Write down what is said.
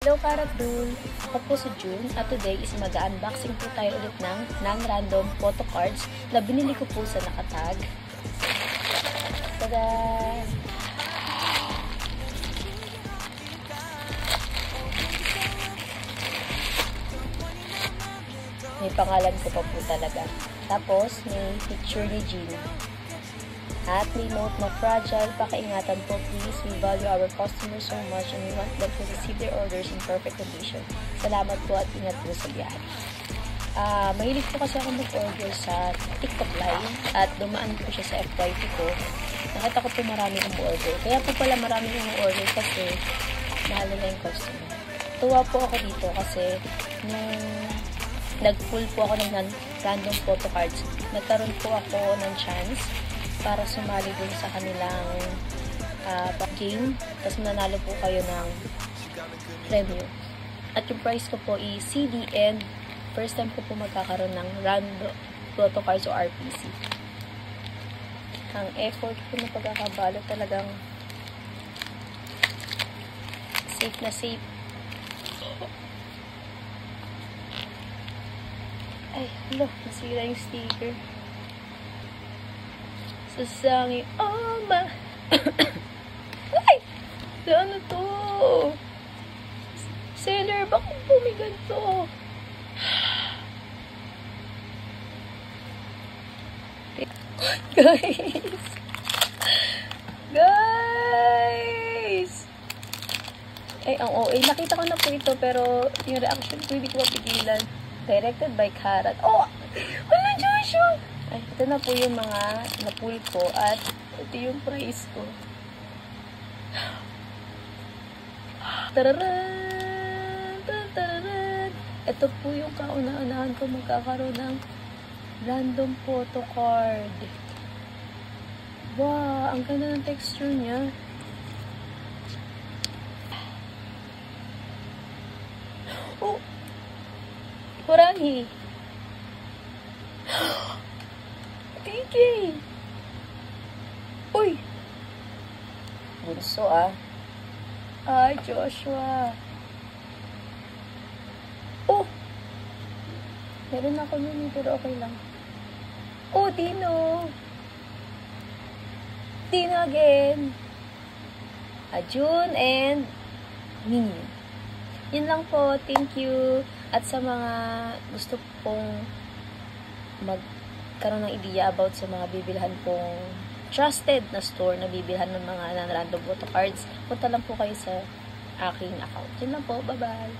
Hello Karadul! Ako po si June at today is mag-unboxing po tayo ulit ng non-random photo cards na binili ko po sa Nakatag. Tada! May pangalan ko pa po talaga. Tapos, may picture ni Jean. At may note na fragile, pakiingatan po please. We value our customers so much and we want them to receive their orders in perfect condition. Salamat po at ingat po sa biyahe. Mahilig po kasi ako mag-order sa TikTok Live at dumaan po siya sa FYP ko. Nakita ko po marami order. Kaya po pala marami order kasi mahal na yung customer. Tuwa po ako dito kasi nung nag-pull po ako ng random photo cards, nagkaroon po ako ng chance para sumali dun sa kanilang game. Tapos mananalo po kayo ng premyo. At yung price ko po is CD and first time ko po magkakaroon ng random photo cards o RPC. Ang effort ko na pagkakabalo talagang safe na safe. Ay, hello, nasira yung sticker. Sasangi, oh ma. Ay! Ano to? Seller, bakit bumigan to? Guys! Guys! Ay, ang OA. Nakita ko na po ito, pero yung reaction ko hindi ko mapigilan. Directed by Karat. Oh! Wala, Joshua! Ay, ito na po yung mga na-pull ko at ito yung price ko. Tararan! Tararan! Ito po yung kauna-unahan ko magkakaroon ng random photo card. Wow! Ang ganda ng texture niya. Oh! Horangi! TK! Uy! Bunso Ay, Joshua. Oh! Meron ako nun pero okay lang. Oh, Dino! Dino again! June and Mini. Yun lang po. Thank you. At sa mga gusto pong magkaroon ng idea about sa mga bibilhan pong trusted na store na bibilhan ng mga non-random photo cards, punta lang po kayo sa aking account. Yun lang po. Bye-bye!